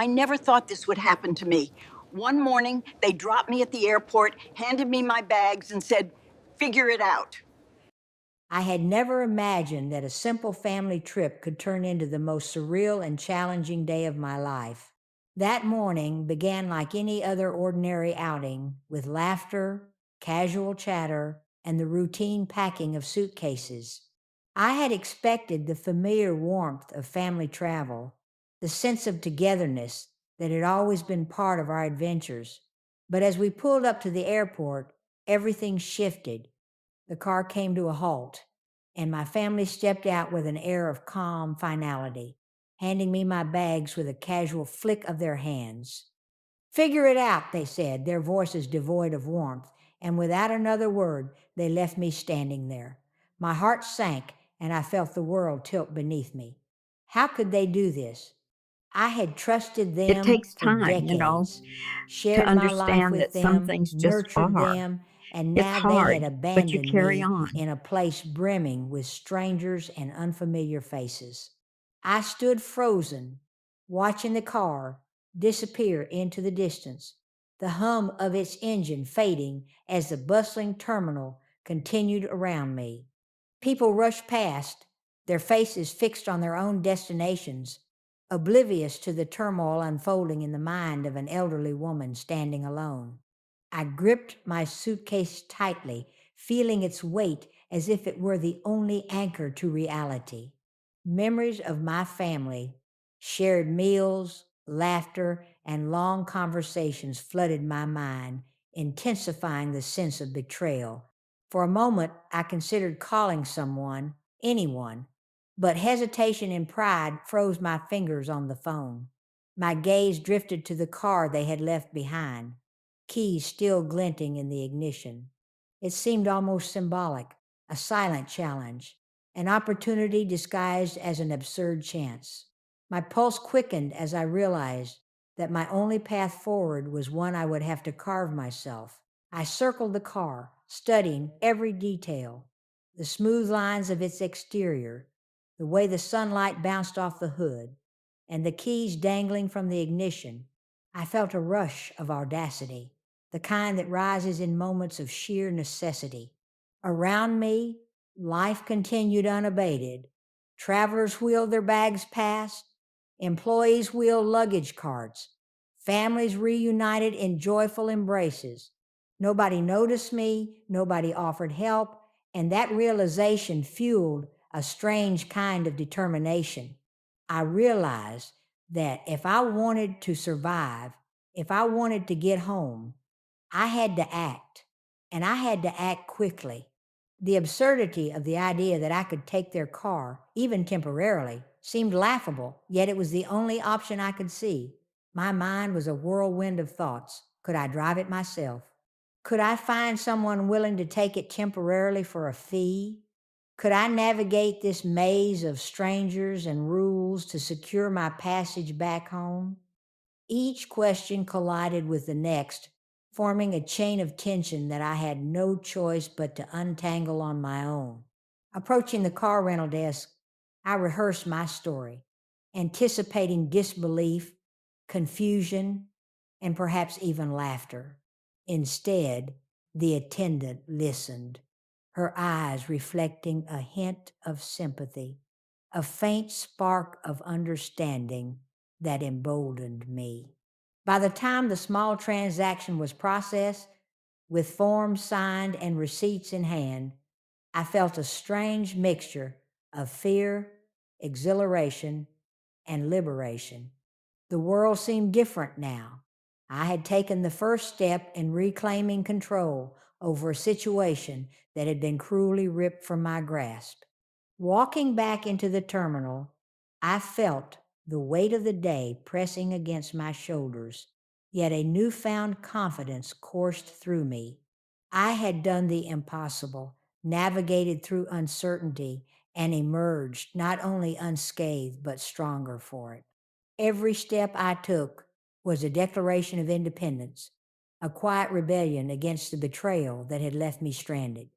I never thought this would happen to me. One morning, they dropped me at the airport, handed me my bags, and said, "Figure it out." I had never imagined that a simple family trip could turn into the most surreal and challenging day of my life. That morning began like any other ordinary outing, with laughter, casual chatter, and the routine packing of suitcases. I had expected the familiar warmth of family travel, the sense of togetherness that had always been part of our adventures. But as we pulled up to the airport, everything shifted. The car came to a halt, and my family stepped out with an air of calm finality, handing me my bags with a casual flick of their hands. "Figure it out," they said, their voices devoid of warmth, and without another word, they left me standing there. My heart sank, and I felt the world tilt beneath me. How could they do this? I had trusted It them takes for time, decades, to shared my life understand with that some them, things just nurtured are. them, and It's now they had hard, but you abandoned carry me on. in a place brimming with strangers and unfamiliar faces. I stood frozen, watching the car disappear into the distance, the hum of its engine fading as the bustling terminal continued around me. People rushed past, their faces fixed on their own destinations, oblivious to the turmoil unfolding in the mind of an elderly woman standing alone. I gripped my suitcase tightly, feeling its weight as if it were the only anchor to reality. Memories of my family, shared meals, laughter, and long conversations flooded my mind, intensifying the sense of betrayal. For a moment, I considered calling someone, anyone, but hesitation and pride froze my fingers on the phone. My gaze drifted to the car they had left behind, keys still glinting in the ignition. It seemed almost symbolic, a silent challenge, an opportunity disguised as an absurd chance. My pulse quickened as I realized that my only path forward was one I would have to carve myself. I circled the car, studying every detail, the smooth lines of its exterior, the way the sunlight bounced off the hood, and the keys dangling from the ignition. I felt a rush of audacity, the kind that rises in moments of sheer necessity. Around me, life continued unabated. Travelers wheeled their bags past, employees wheeled luggage carts, families reunited in joyful embraces. Nobody noticed me, nobody offered help, and that realization fueled a strange kind of determination. I realized that if I wanted to survive, if I wanted to get home, I had to act, and I had to act quickly. The absurdity of the idea that I could take their car, even temporarily, seemed laughable, yet it was the only option I could see. My mind was a whirlwind of thoughts. Could I drive it myself? Could I find someone willing to take it temporarily for a fee? Could I navigate this maze of strangers and rules to secure my passage back home? Each question collided with the next, forming a chain of tension that I had no choice but to untangle on my own. Approaching the car rental desk, I rehearsed my story, anticipating disbelief, confusion, and perhaps even laughter. Instead, the attendant listened, her eyes reflecting a hint of sympathy, a faint spark of understanding that emboldened me. By the time the small transaction was processed, with forms signed and receipts in hand, I felt a strange mixture of fear, exhilaration, and liberation. The world seemed different now. I had taken the first step in reclaiming control over a situation that had been cruelly ripped from my grasp. Walking back into the terminal, I felt the weight of the day pressing against my shoulders, yet a newfound confidence coursed through me. I had done the impossible, navigated through uncertainty, and emerged not only unscathed, but stronger for it. Every step I took was a declaration of independence, a quiet rebellion against the betrayal that had left me stranded.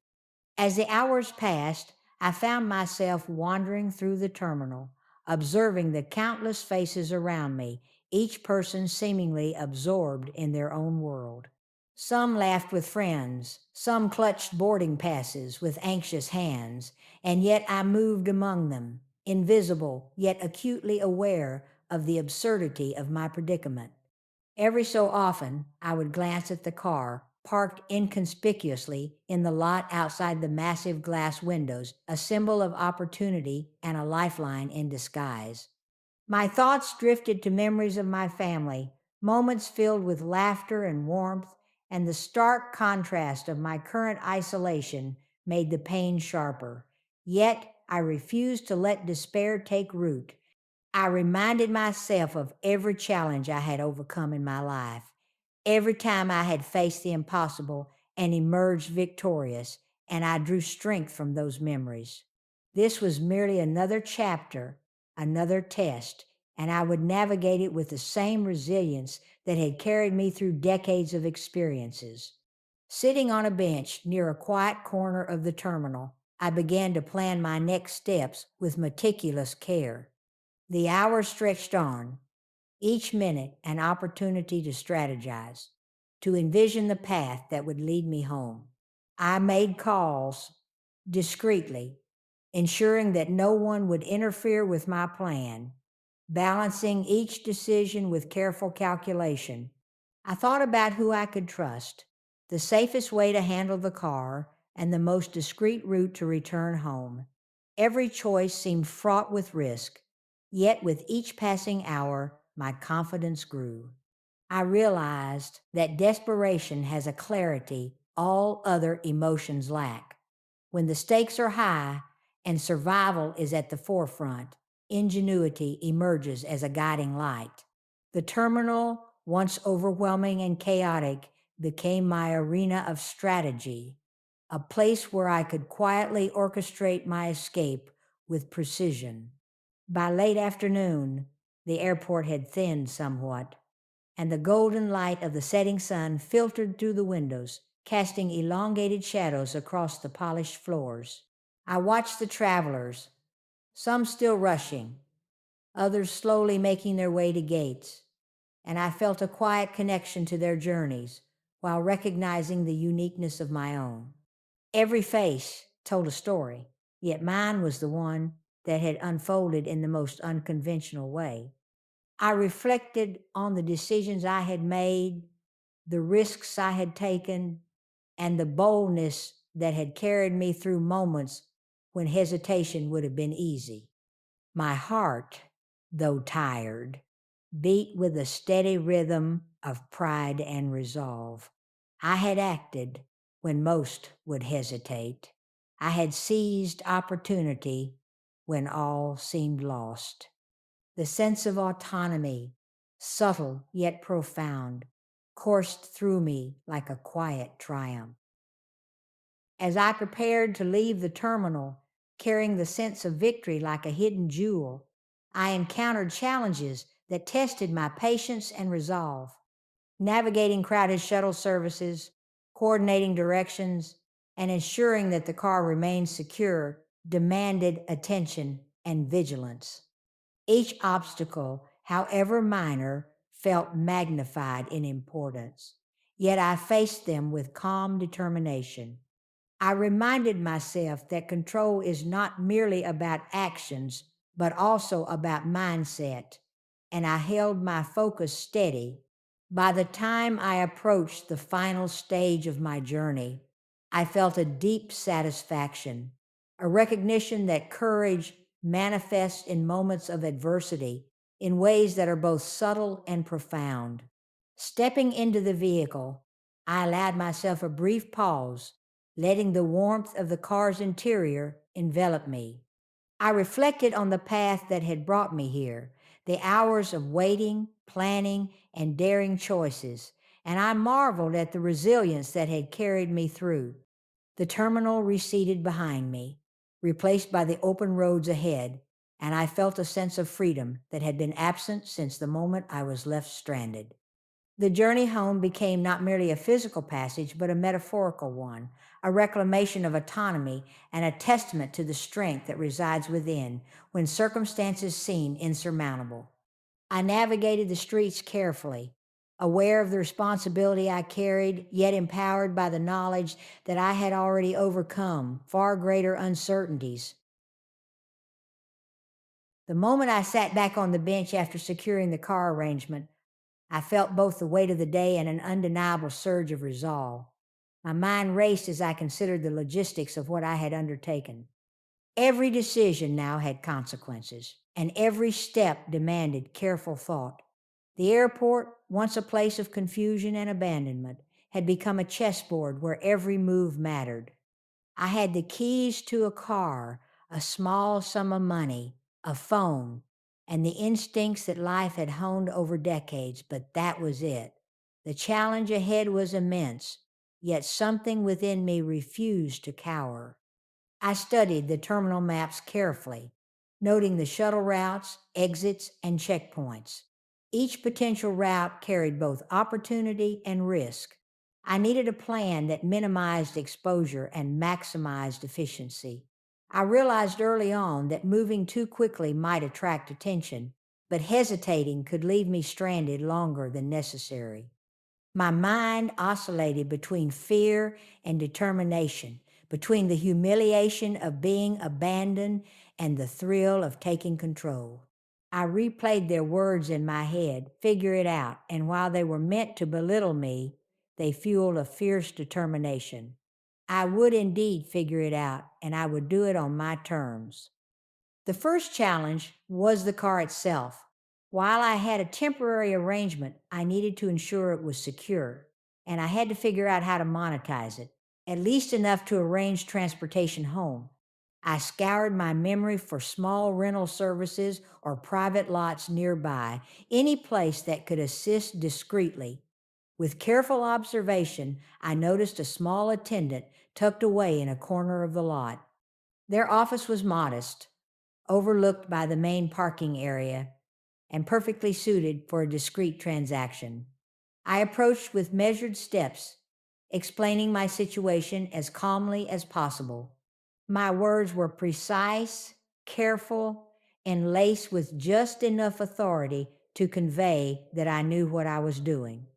As the hours passed, I found myself wandering through the terminal, observing the countless faces around me, each person seemingly absorbed in their own world. Some laughed with friends, some clutched boarding passes with anxious hands, and yet I moved among them, invisible yet acutely aware of the absurdity of my predicament. Every so often, I would glance at the car, parked inconspicuously in the lot outside the massive glass windows, a symbol of opportunity and a lifeline in disguise. My thoughts drifted to memories of my family, moments filled with laughter and warmth, and the stark contrast of my current isolation made the pain sharper. Yet I refused to let despair take root. I reminded myself of every challenge I had overcome in my life, every time I had faced the impossible and emerged victorious, and I drew strength from those memories. This was merely another chapter, another test, and I would navigate it with the same resilience that had carried me through decades of experiences. Sitting on a bench near a quiet corner of the terminal, I began to plan my next steps with meticulous care. The hours stretched on, each minute an opportunity to strategize, to envision the path that would lead me home. I made calls discreetly, ensuring that no one would interfere with my plan, balancing each decision with careful calculation. I thought about who I could trust, the safest way to handle the car, and the most discreet route to return home. Every choice seemed fraught with risk, yet with each passing hour, my confidence grew. I realized that desperation has a clarity all other emotions lack. When the stakes are high and survival is at the forefront, ingenuity emerges as a guiding light. The terminal, once overwhelming and chaotic, became my arena of strategy, a place where I could quietly orchestrate my escape with precision. By late afternoon, the airport had thinned somewhat, and the golden light of the setting sun filtered through the windows, casting elongated shadows across the polished floors. I watched the travelers, some still rushing, others slowly making their way to gates, and I felt a quiet connection to their journeys while recognizing the uniqueness of my own. Every face told a story, yet mine was the one that had unfolded in the most unconventional way. I reflected on the decisions I had made, the risks I had taken, and the boldness that had carried me through moments when hesitation would have been easy. My heart, though tired, beat with a steady rhythm of pride and resolve. I had acted when most would hesitate. I had seized opportunity when all seemed lost. The sense of autonomy, subtle yet profound, coursed through me like a quiet triumph. As I prepared to leave the terminal, carrying the sense of victory like a hidden jewel, I encountered challenges that tested my patience and resolve. Navigating crowded shuttle services, coordinating directions, and ensuring that the car remained secure demanded attention and vigilance. Each obstacle, however minor, felt magnified in importance, yet I faced them with calm determination. I reminded myself that control is not merely about actions, but also about mindset, and I held my focus steady. By the time I approached the final stage of my journey, I felt a deep satisfaction, a recognition that courage manifests in moments of adversity in ways that are both subtle and profound. Stepping into the vehicle, I allowed myself a brief pause, letting the warmth of the car's interior envelop me. I reflected on the path that had brought me here, the hours of waiting, planning, and daring choices, and I marveled at the resilience that had carried me through. The terminal receded behind me, replaced by the open roads ahead, and I felt a sense of freedom that had been absent since the moment I was left stranded. The journey home became not merely a physical passage, but a metaphorical one, a reclamation of autonomy and a testament to the strength that resides within when circumstances seem insurmountable. I navigated the streets carefully, aware of the responsibility I carried, yet empowered by the knowledge that I had already overcome far greater uncertainties. The moment I sat back on the bench after securing the car arrangement, I felt both the weight of the day and an undeniable surge of resolve. My mind raced as I considered the logistics of what I had undertaken. Every decision now had consequences, and every step demanded careful thought. The airport, once a place of confusion and abandonment, had become a chessboard where every move mattered. I had the keys to a car, a small sum of money, a phone, and the instincts that life had honed over decades, but that was it. The challenge ahead was immense, yet something within me refused to cower. I studied the terminal maps carefully, noting the shuttle routes, exits, and checkpoints. Each potential route carried both opportunity and risk. I needed a plan that minimized exposure and maximized efficiency. I realized early on that moving too quickly might attract attention, but hesitating could leave me stranded longer than necessary. My mind oscillated between fear and determination, between the humiliation of being abandoned and the thrill of taking control. I replayed their words in my head, figure it out, and while they were meant to belittle me, they fueled a fierce determination. I would indeed figure it out, and I would do it on my terms. The first challenge was the car itself. While I had a temporary arrangement, I needed to ensure it was secure, and I had to figure out how to monetize it, at least enough to arrange transportation home. I scoured my memory for small rental services or private lots nearby, any place that could assist discreetly. With careful observation, I noticed a small attendant tucked away in a corner of the lot. Their office was modest, overlooked by the main parking area, and perfectly suited for a discreet transaction. I approached with measured steps, explaining my situation as calmly as possible. My words were precise, careful, and laced with just enough authority to convey that I knew what I was doing.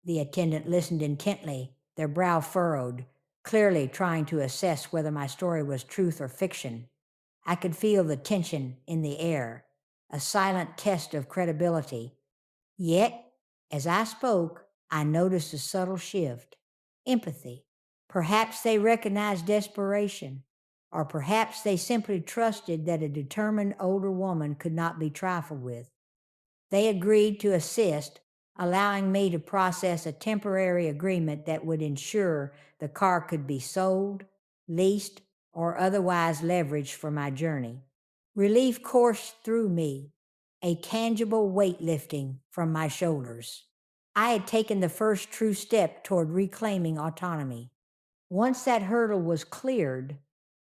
The attendant listened intently, their brow furrowed, clearly trying to assess whether my story was truth or fiction. I could feel the tension in the air, a silent test of credibility. Yet, as I spoke, I noticed a subtle shift, empathy. Perhaps they recognized desperation, or perhaps they simply trusted that a determined older woman could not be trifled with. They agreed to assist, allowing me to process a temporary agreement that would ensure the car could be sold, leased, or otherwise leveraged for my journey. Relief coursed through me, a tangible weight lifting from my shoulders. I had taken the first true step toward reclaiming autonomy. Once that hurdle was cleared,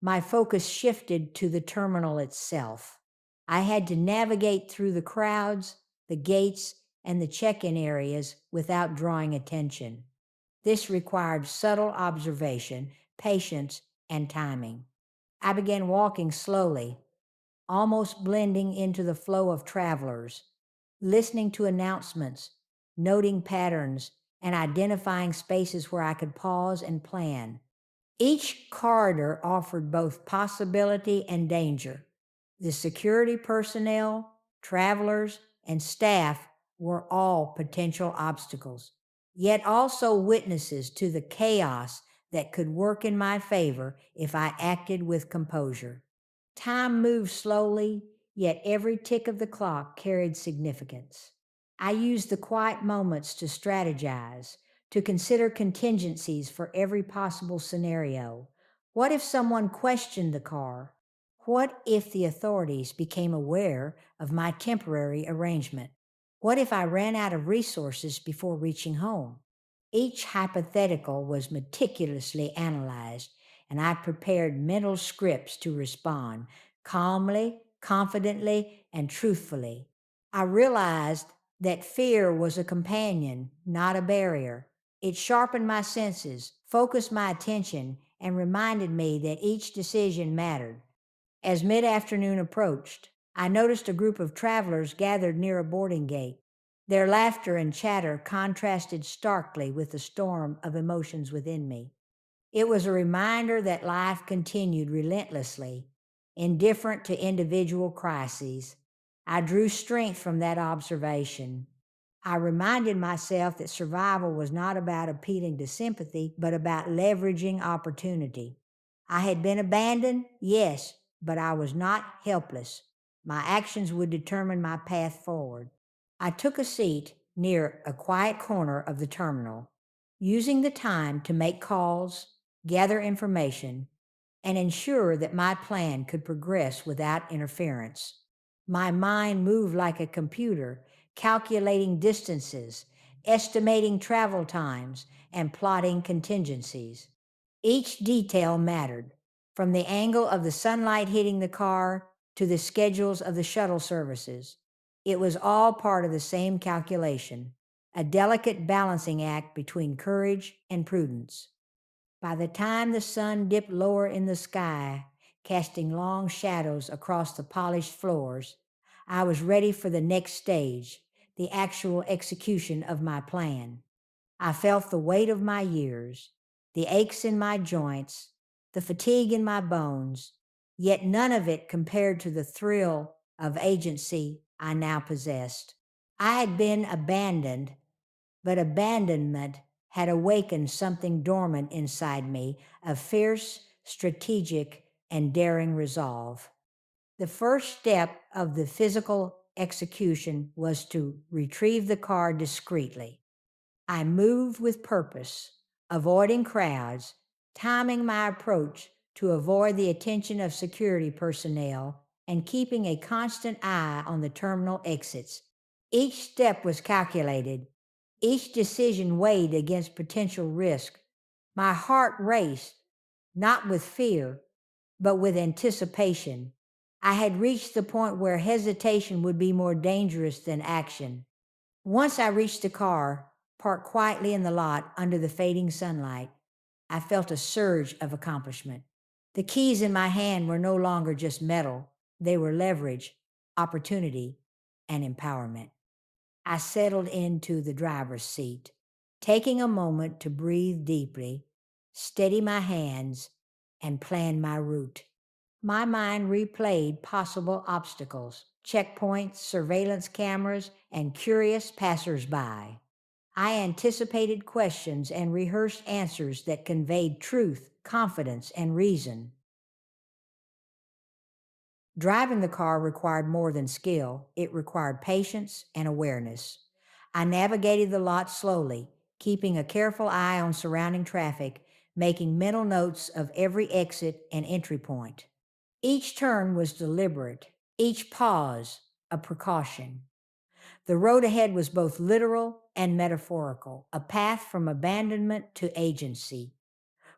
my focus shifted to the terminal itself. I had to navigate through the crowds, the gates, and the check in areas without drawing attention. This required subtle observation, patience, and timing. I began walking slowly, almost blending into the flow of travelers, listening to announcements, noting patterns, and identifying spaces where I could pause and plan. Each corridor offered both possibility and danger. The security personnel, travelers, and staff were all potential obstacles, yet also witnesses to the chaos that could work in my favor if I acted with composure. Time moved slowly, yet every tick of the clock carried significance. I used the quiet moments to strategize, to consider contingencies for every possible scenario. What if someone questioned the car? What if the authorities became aware of my temporary arrangement? What if I ran out of resources before reaching home? Each hypothetical was meticulously analyzed, and I prepared mental scripts to respond calmly, confidently, and truthfully. I realized that fear was a companion, not a barrier. It sharpened my senses, focused my attention, and reminded me that each decision mattered. As mid afternoon approached, I noticed a group of travelers gathered near a boarding gate. Their laughter and chatter contrasted starkly with the storm of emotions within me. It was a reminder that life continued relentlessly, indifferent to individual crises. I drew strength from that observation. I reminded myself that survival was not about appealing to sympathy, but about leveraging opportunity. I had been abandoned, yes, but I was not helpless. My actions would determine my path forward. I took a seat near a quiet corner of the terminal, using the time to make calls, gather information, and ensure that my plan could progress without interference. My mind moved like a computer, calculating distances, estimating travel times, and plotting contingencies. Each detail mattered, from the angle of the sunlight hitting the car to the schedules of the shuttle services. It was all part of the same calculation, a delicate balancing act between courage and prudence. By the time the sun dipped lower in the sky, casting long shadows across the polished floors, I was ready for the next stage, the actual execution of my plan. I felt the weight of my years, the aches in my joints, the fatigue in my bones, yet none of it compared to the thrill of agency I now possessed. I had been abandoned, but abandonment had awakened something dormant inside me, a fierce, strategic, and daring resolve. The first step of the physical execution was to retrieve the car discreetly. I moved with purpose, avoiding crowds, timing my approach to avoid the attention of security personnel, and keeping a constant eye on the terminal exits. Each step was calculated, each decision weighed against potential risk. My heart raced, not with fear, but with anticipation. I had reached the point where hesitation would be more dangerous than action. Once I reached the car, parked quietly in the lot under the fading sunlight, I felt a surge of accomplishment. The keys in my hand were no longer just metal, they were leverage, opportunity, and empowerment. I settled into the driver's seat, taking a moment to breathe deeply, steady my hands, and plan my route. My mind replayed possible obstacles, checkpoints, surveillance cameras, and curious passersby. I anticipated questions and rehearsed answers that conveyed truth, confidence, and reason. Driving the car required more than skill, it required patience and awareness. I navigated the lot slowly, keeping a careful eye on surrounding traffic, making mental notes of every exit and entry point. Each turn was deliberate, each pause a precaution. The road ahead was both literal and metaphorical, a path from abandonment to agency,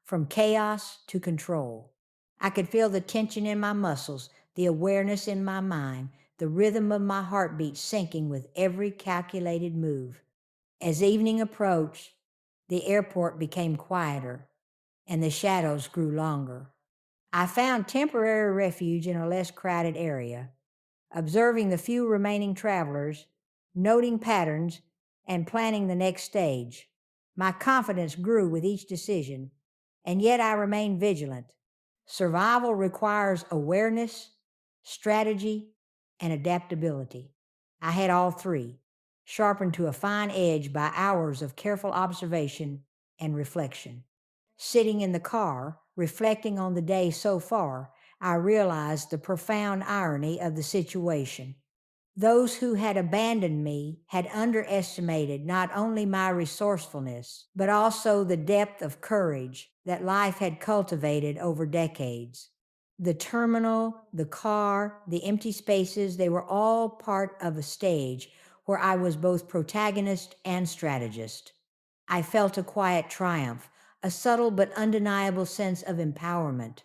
from chaos to control. I could feel the tension in my muscles, the awareness in my mind, the rhythm of my heartbeat syncing with every calculated move. As evening approached, the airport became quieter and the shadows grew longer. I found temporary refuge in a less crowded area, observing the few remaining travelers, noting patterns, and planning the next stage. My confidence grew with each decision, and yet I remained vigilant. Survival requires awareness, strategy, and adaptability. I had all three, sharpened to a fine edge by hours of careful observation and reflection. Sitting in the car, reflecting on the day so far, I realized the profound irony of the situation. Those who had abandoned me had underestimated not only my resourcefulness, but also the depth of courage that life had cultivated over decades. The terminal, the car, the empty spaces, they were all part of a stage where I was both protagonist and strategist. I felt a quiet triumph, a subtle but undeniable sense of empowerment.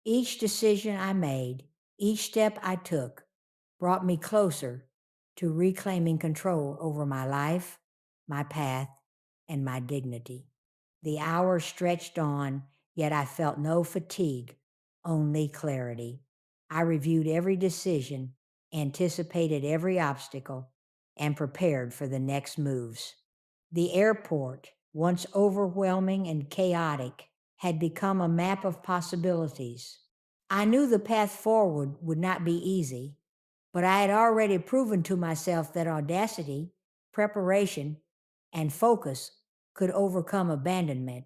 Each decision I made, each step I took, brought me closer to reclaiming control over my life, my path, and my dignity. The hours stretched on, yet I felt no fatigue, only clarity. I reviewed every decision, anticipated every obstacle, and prepared for the next moves. The airport, once overwhelming and chaotic, had become a map of possibilities. I knew the path forward would not be easy, but I had already proven to myself that audacity, preparation, and focus could overcome abandonment.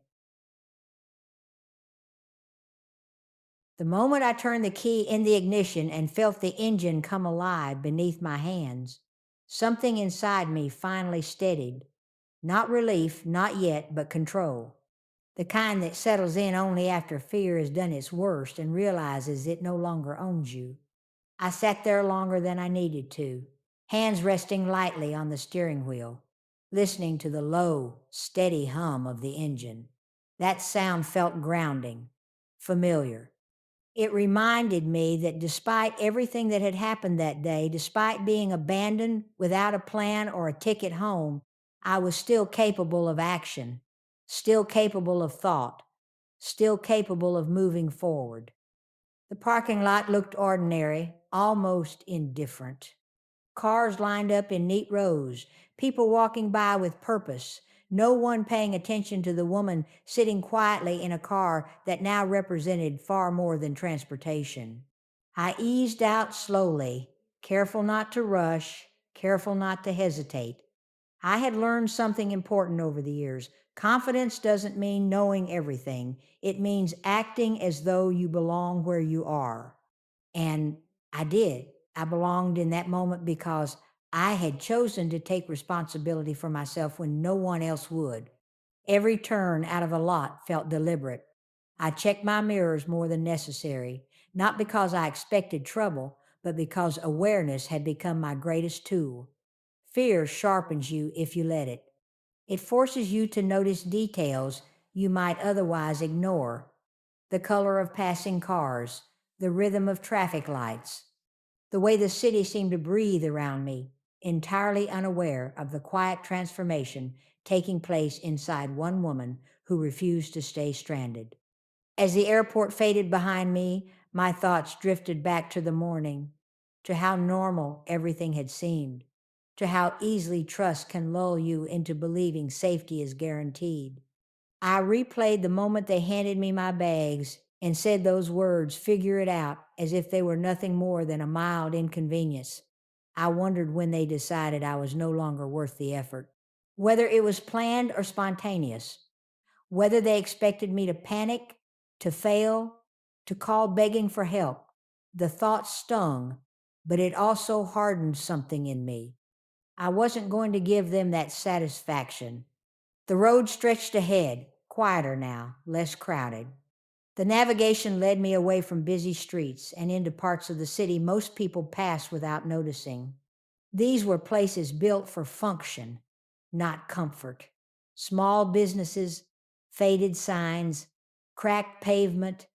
The moment I turned the key in the ignition and felt the engine come alive beneath my hands, something inside me finally steadied. Not relief, not yet, but control. The kind that settles in only after fear has done its worst and realizes it no longer owns you. I sat there longer than I needed to, hands resting lightly on the steering wheel, listening to the low, steady hum of the engine. That sound felt grounding, familiar. It reminded me that despite everything that had happened that day, despite being abandoned without a plan or a ticket home, I was still capable of action, still capable of thought, still capable of moving forward. The parking lot looked ordinary, almost indifferent. Cars lined up in neat rows, people walking by with purpose, no one paying attention to the woman sitting quietly in a car that now represented far more than transportation. I eased out slowly, careful not to rush, careful not to hesitate. I had learned something important over the years. Confidence doesn't mean knowing everything, it means acting as though you belong where you are. And I did. I belonged in that moment because I had chosen to take responsibility for myself when no one else would. Every turn out of a lot felt deliberate. I checked my mirrors more than necessary, not because I expected trouble, but because awareness had become my greatest tool. Fear sharpens you if you let it. It forces you to notice details you might otherwise ignore: the color of passing cars, the rhythm of traffic lights, the way the city seemed to breathe around me, entirely unaware of the quiet transformation taking place inside one woman who refused to stay stranded. As the airport faded behind me, my thoughts drifted back to the morning, to how normal everything had seemed, to how easily trust can lull you into believing safety is guaranteed. I replayed the moment they handed me my bags and said those words, "figure it out," as if they were nothing more than a mild inconvenience. I wondered when they decided I was no longer worth the effort. Whether it was planned or spontaneous, whether they expected me to panic, to fail, to call begging for help, the thought stung, but it also hardened something in me. I wasn't going to give them that satisfaction. The road stretched ahead, quieter now, less crowded. The navigation led me away from busy streets and into parts of the city most people pass without noticing. These were places built for function, not comfort. Small businesses, faded signs, cracked pavement.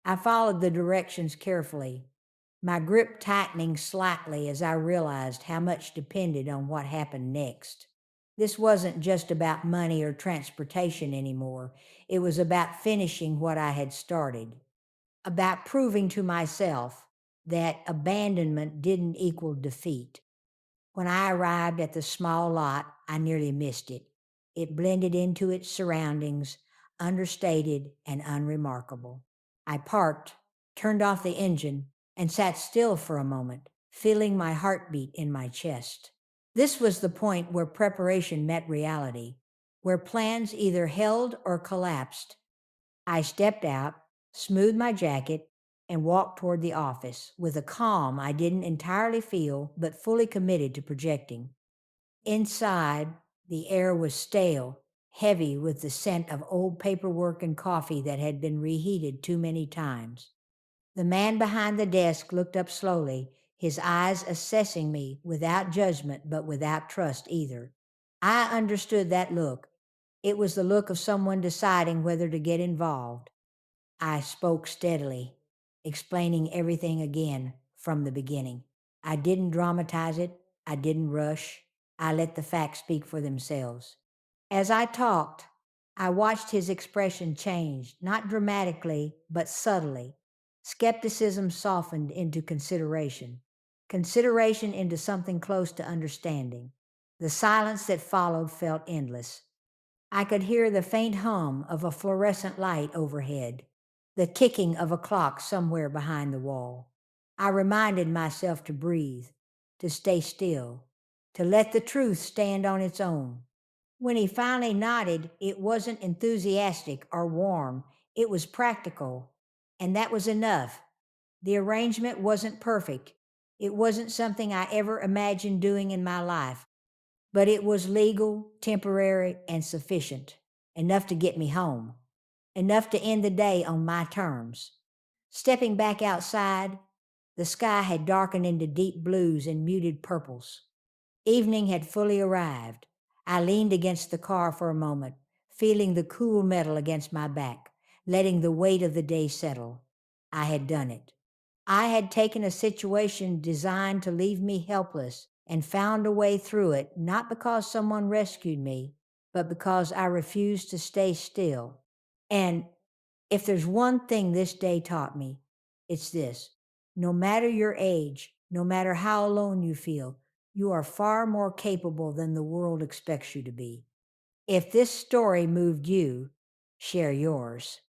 I followed the directions carefully, my grip tightening slightly as I realized how much depended on what happened next. This wasn't just about money or transportation anymore. It was about finishing what I had started, about proving to myself that abandonment didn't equal defeat. When I arrived at the small lot, I nearly missed it. It blended into its surroundings, understated and unremarkable. I parked, turned off the engine, and sat still for a moment, feeling my heartbeat in my chest. This was the point where preparation met reality, where plans either held or collapsed. I stepped out, smoothed my jacket, and walked toward the office with a calm I didn't entirely feel but fully committed to projecting. Inside, the air was stale, heavy with the scent of old paperwork and coffee that had been reheated too many times. The man behind the desk looked up slowly, his eyes assessing me without judgment but without trust either. I understood that look. It was the look of someone deciding whether to get involved. I spoke steadily, explaining everything again from the beginning. I didn't dramatize it. I didn't rush. I let the facts speak for themselves. As I talked, I watched his expression change, not dramatically, but subtly. Skepticism softened into consideration. consideration into something close to understanding. The silence that followed felt endless. I could hear the faint hum of a fluorescent light overhead, the ticking of a clock somewhere behind the wall. I reminded myself to breathe, to stay still, to let the truth stand on its own. When he finally nodded, it wasn't enthusiastic or warm, it was practical, and that was enough. The arrangement wasn't perfect. It wasn't something I ever imagined doing in my life, but it was legal, temporary, and sufficient. Enough to get me home. Enough to end the day on my terms. Stepping back outside, the sky had darkened into deep blues and muted purples. Evening had fully arrived. I leaned against the car for a moment, feeling the cool metal against my back, letting the weight of the day settle. I had done it. I had taken a situation designed to leave me helpless and found a way through it, not because someone rescued me, but because I refused to stay still. And if there's one thing this day taught me, it's this: no matter your age, no matter how alone you feel, you are far more capable than the world expects you to be. If this story moved you, share yours.